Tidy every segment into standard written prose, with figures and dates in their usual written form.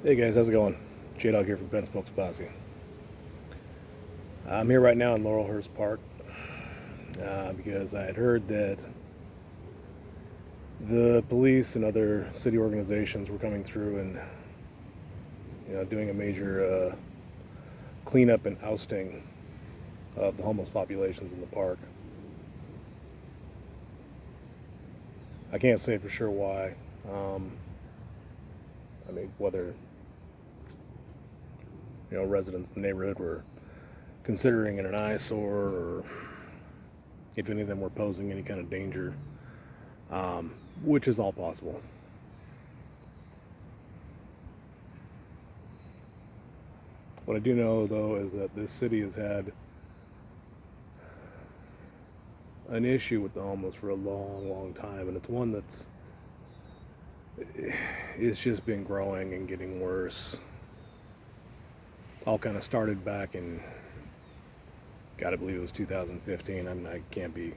Hey guys, how's it going? J-Dawg here from Spokes Posse. I'm here right now in Laurelhurst Park because I had heard that the police and other city organizations were coming through and doing a major cleanup and ousting of the homeless populations in the park. I can't say for sure why. Um, I mean, whether residents in the neighborhood were considering it an eyesore or if any of them were posing any kind of danger, which is all possible. What I do know, though, is that this city has had an issue with the homeless for a long, long time, and it's one it's just been growing and getting worse. All kind of started back in, gotta believe it was 2015. I can't be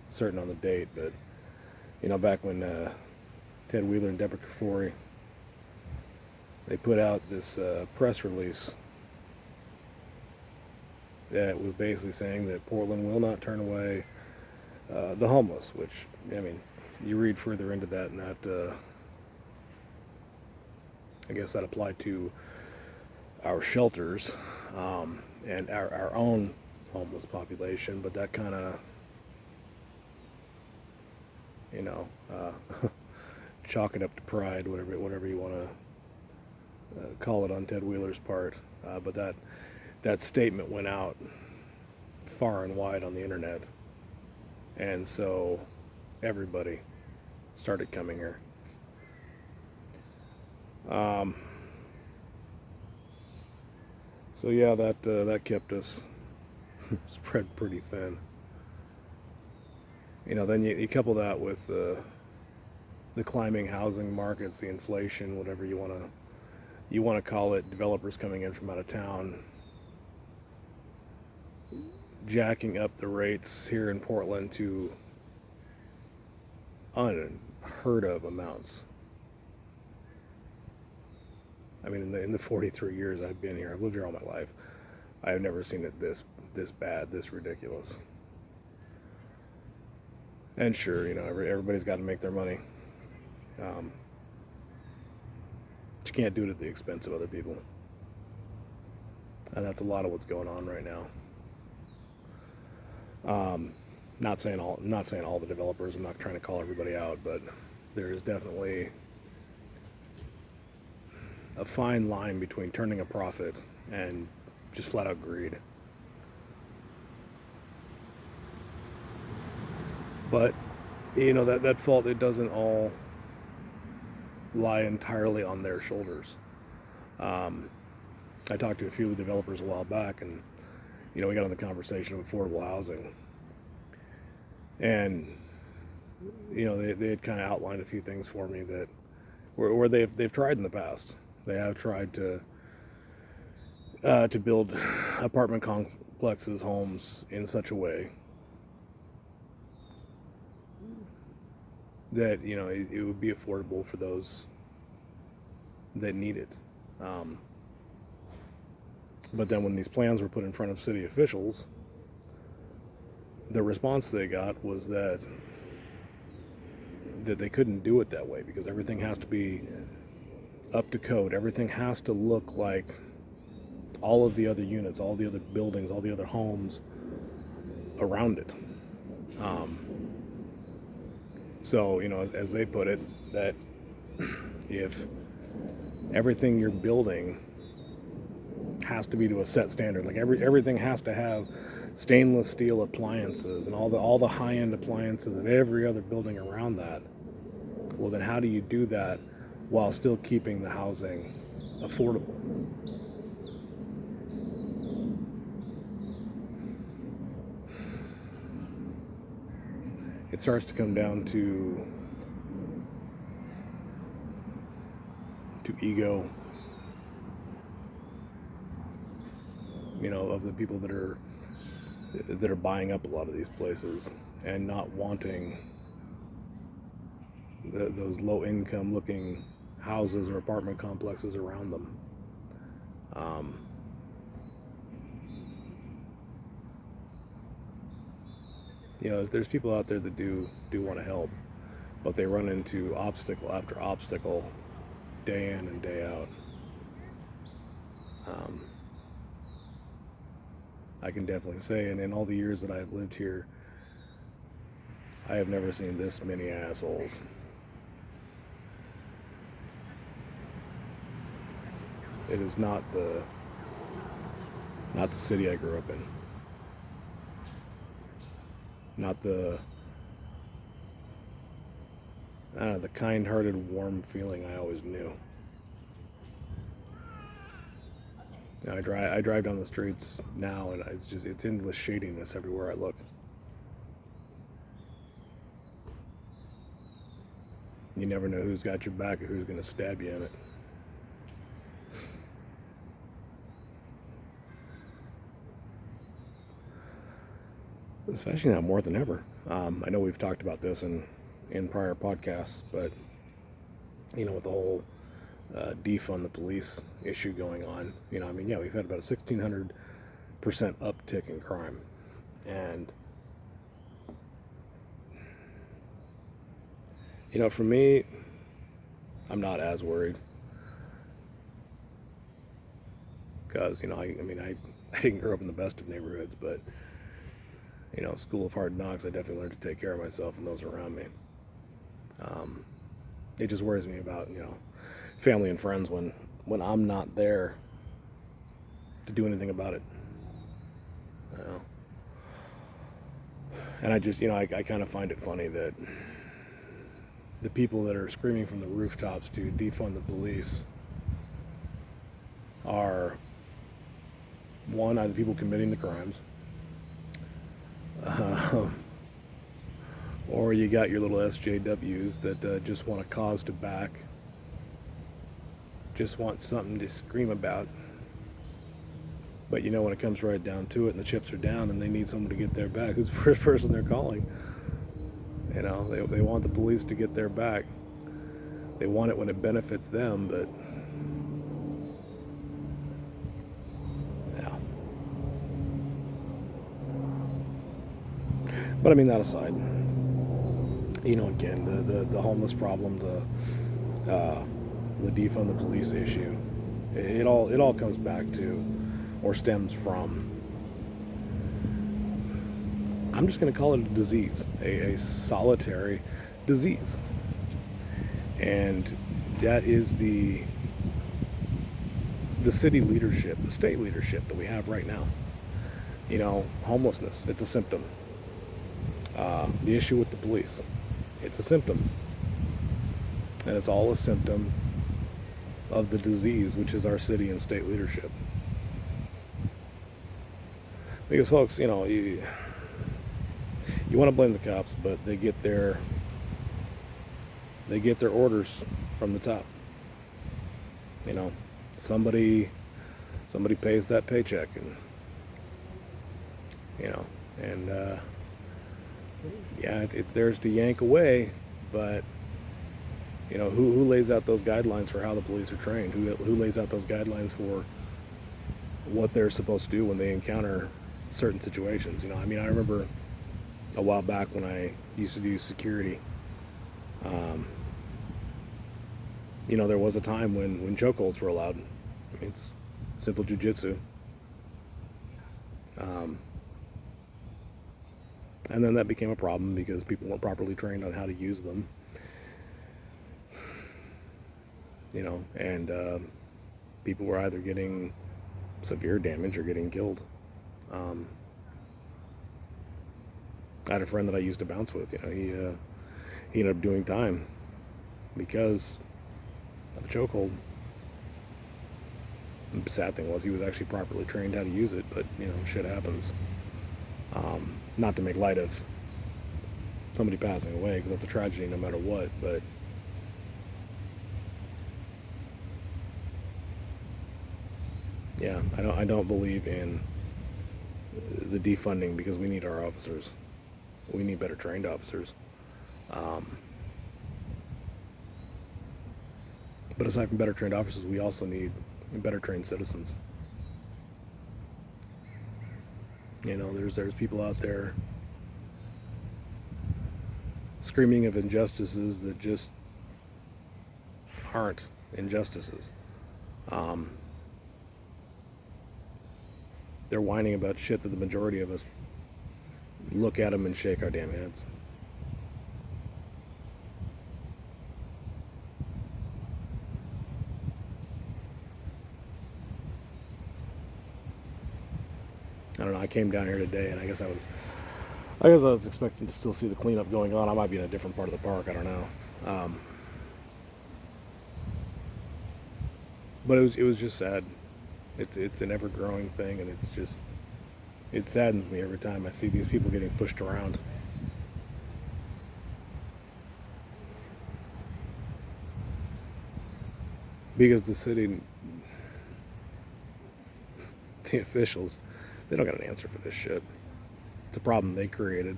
certain on the date, but back when Ted Wheeler and Deborah Kafori, they put out this press release that was basically saying that Portland will not turn away the homeless, which, I mean, you read further into that, and that, I guess that applied to our shelters and our own homeless population, but that kind of, you know, uh, chalk it up to pride, whatever you want to call it on Ted Wheeler's part. But that statement went out far and wide on the internet, and so everybody started coming here. Um, so yeah, that kept us spread pretty thin. Then you couple that with the climbing housing markets, the inflation, whatever you want to call it, developers coming in from out of town, jacking up the rates here in Portland to unheard of amounts. I mean, in the 43 years I've been here, I've lived here all my life. I have never seen it this bad, this ridiculous. And sure, everybody's got to make their money, um, but you can't do it at the expense of other people, and that's a lot of what's going on right now. Not saying all the developers. I'm not trying to call everybody out, but there is definitely a fine line between turning a profit and just flat out greed. But that fault, it doesn't all lie entirely on their shoulders. Um, I talked to a few of the developers a while back, and we got on the conversation of affordable housing, and they had kind of outlined a few things for me that where they've tried in the past. They have tried to build apartment complexes, homes in such a way that it would be affordable for those that need it. Um, but then when these plans were put in front of city officials, the response they got was that they couldn't do it that way because everything has to be up to code. Everything has to look like all of the other units, all the other buildings, all the other homes around it. Um, so, as they put it, that if everything you're building has to be to a set standard, like everything has to have stainless steel appliances and all the high-end appliances of every other building around that, well, then how do you do that while still keeping the housing affordable? It starts to come down to ego, of the people that are buying up a lot of these places and not wanting those low income looking houses or apartment complexes around them. You know, there's people out there that do want to help, but they run into obstacle after obstacle, day in and day out. I can definitely say, and in all the years that I've lived here, I have never seen this many assholes. It is not the city I grew up in. Not the kind-hearted, warm feeling I always knew. I drive down the streets now, and it's endless shadiness everywhere I look. You never know who's got your back or who's going to stab you in it. Especially now more than ever. I know we've talked about this in prior podcasts, but you know, with the whole defund the police issue going on, you know, I mean, yeah, we've had about a 1,600% uptick in crime, and you know, for me, I'm not as worried because, you know, I didn't grow up in the best of neighborhoods, but you know, school of hard knocks, I definitely learned to take care of myself and those around me. It just worries me about, you know, family and friends when I'm not there to do anything about it. You know? And I just, you know, I kind of find it funny that the people that are screaming from the rooftops to defund the police are, one, either people committing the crimes, or you got your little SJWs that just want a cause to back, just want something to scream about. But you know, when it comes right down to it and the chips are down and they need someone to get their back, who's the first person they're calling? You know, they want the police to get their back. They want it when it benefits them, but yeah. But I mean, that aside, you know, again, the homeless problem, the defund the police issue, it all comes back to, or stems from, I'm just going to call it a disease, a solitary disease. And that is the city leadership, the state leadership that we have right now. You know, homelessness, it's a symptom. The issue with the police, it's a symptom. And it's all a symptom of the disease, which is our city and state leadership. Because folks, you know, you want to blame the cops, but they get their orders from the top. You know, somebody pays that paycheck, and you know, and yeah, it's theirs to yank away, but you know, who lays out those guidelines for how the police are trained? Who lays out those guidelines for what they're supposed to do when they encounter certain situations? You know, I mean, I remember a while back when I used to do security, you know, there was a time when chokeholds were allowed. I mean, it's simple jujitsu. And then that became a problem because people weren't properly trained on how to use them. You know, and people were either getting severe damage or getting killed. I had a friend that I used to bounce with. You know, he ended up doing time because of a chokehold. The sad thing was he was actually properly trained how to use it, but you know, shit happens. Not to make light of somebody passing away, because that's a tragedy no matter what, but yeah, I don't believe in the defunding, because we need our officers. We need better trained officers. But aside from better trained officers, we also need better trained citizens. You know, there's people out there screaming of injustices that just aren't injustices. They're whining about shit that the majority of us look at them and shake our damn heads. I don't know, I came down here today and I guess I was expecting to still see the cleanup going on. I might be in a different part of the park, I don't know. But it was just sad. It's an ever growing thing, and it saddens me every time I see these people getting pushed around. Because the city, the officials, they don't got an answer for this shit. It's a problem they created,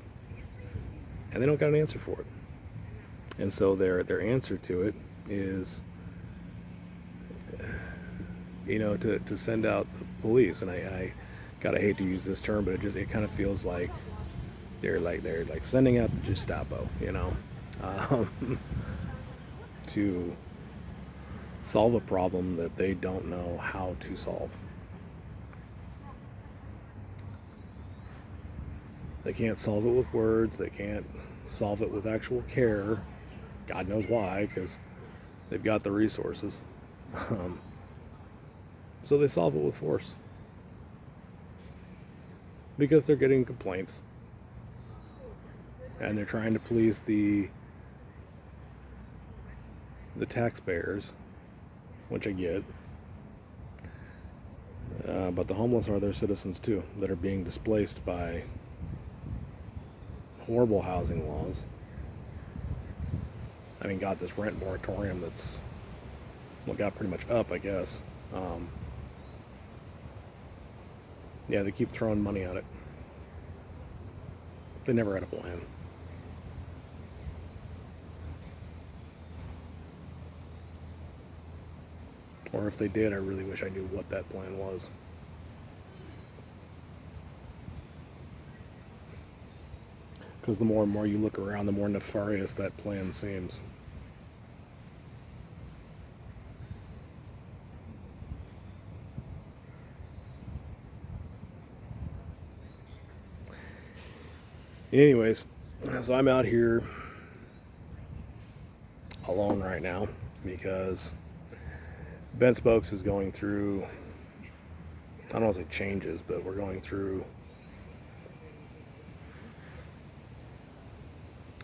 and they don't got an answer for it. And so their answer to it is, you know, to send out the police. And I gotta hate to use this term, but it kind of feels like they're like sending out the Gestapo, you know, to solve a problem that they don't know how to solve. They can't solve it with words. They can't solve it with actual care. God knows why, because they've got the resources. So they solve it with force. Because they're getting complaints. And they're trying to please the taxpayers, which I get. But the homeless are their citizens too, that are being displaced by horrible housing laws. I mean, got this rent moratorium that's got pretty much up, I guess. Yeah, they keep throwing money at it. They never had a plan. Or if they did, I really wish I knew what that plan was. Because the more and more you look around, the more nefarious that plan seems. Anyways, so I'm out here alone right now because Ben Spokes is going through, I don't want to say changes, but we're going through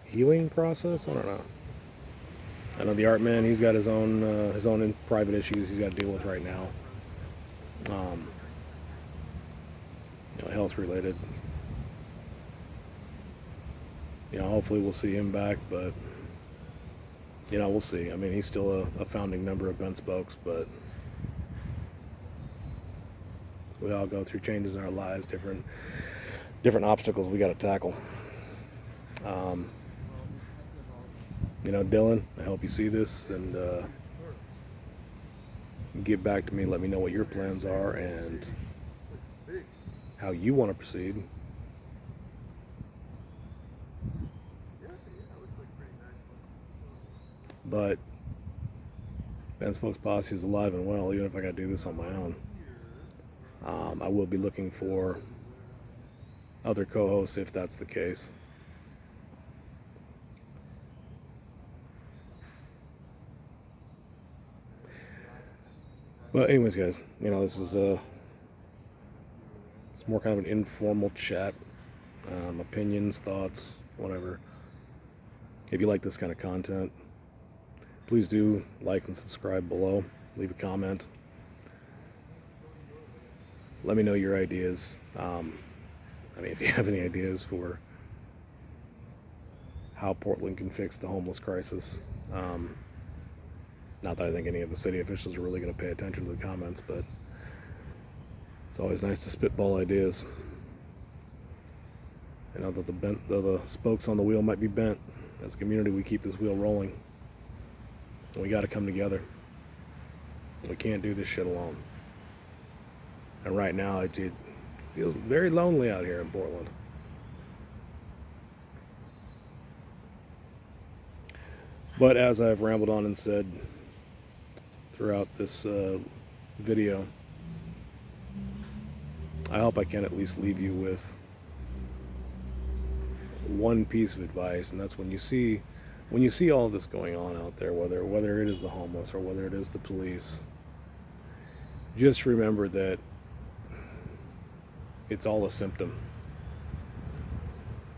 healing process. I don't know. I know the art man, he's got his own private issues he's got to deal with right now. You know, health related. You know, hopefully we'll see him back, but you know, we'll see. I mean, he's still a founding member of Ben Spokes, but we all go through changes in our lives, different obstacles we got to tackle. You know, Dylan, I hope you see this and get back to me. Let me know what your plans are and how you want to proceed. But Ben Spokes Posse is alive and well, even if I got to do this on my own. I will be looking for other co-hosts if that's the case. But anyways, guys, you know, this is it's more kind of an informal chat, opinions, thoughts, whatever. If you like this kind of content, please do like and subscribe below. Leave a comment. Let me know your ideas. I mean, if you have any ideas for how Portland can fix the homeless crisis. Not that I think any of the city officials are really going to pay attention to the comments, but it's always nice to spitball ideas. You know, that the spokes on the wheel might be bent. As a community, we keep this wheel rolling. And we got to come together. We can't do this shit alone. And right now, it feels very lonely out here in Portland. But as I've rambled on and said throughout this video, I hope I can at least leave you with one piece of advice, and that's when you see all this going on out there, whether it is the homeless or whether it is the police, just remember that it's all a symptom.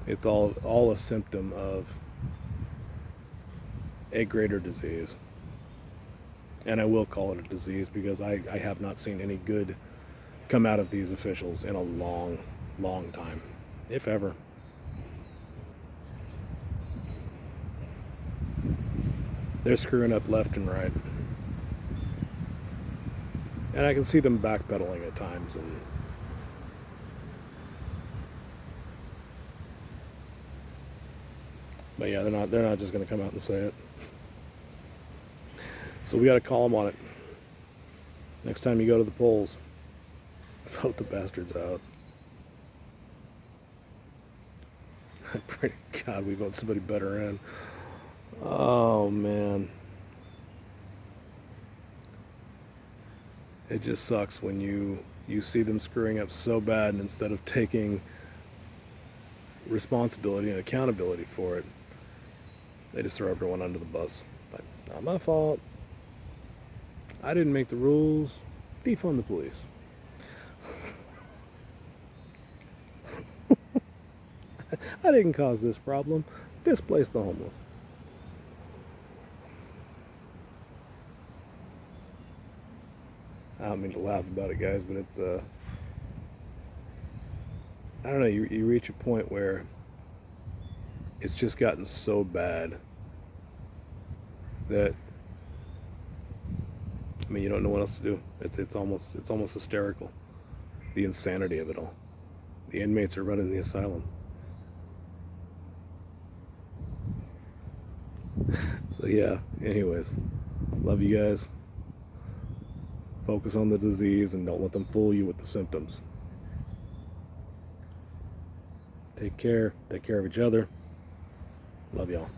It's all a symptom of a greater disease. And I will call it a disease because I have not seen any good come out of these officials in a long, long time, if ever. They're screwing up left and right. And I can see them backpedaling at times, and but yeah, they're not just going to come out and say it. So we got to call them on it. Next time you go to the polls, vote the bastards out. I pray to God we vote somebody better in. Oh man, it just sucks when you see them screwing up so bad, and instead of taking responsibility and accountability for it, they just throw everyone under the bus. Like, not my fault. I didn't make the rules. Defund the police. I didn't cause this problem. Displace the homeless. I don't mean to laugh about it, guys, but it's I don't know, you reach a point where it's just gotten so bad that, I mean, you don't know what else to do. It's almost hysterical, the insanity of it all. The inmates are running the asylum. So yeah, anyways, love you guys. Focus on the disease and don't let them fool you with the symptoms. Take care of each other. Love y'all.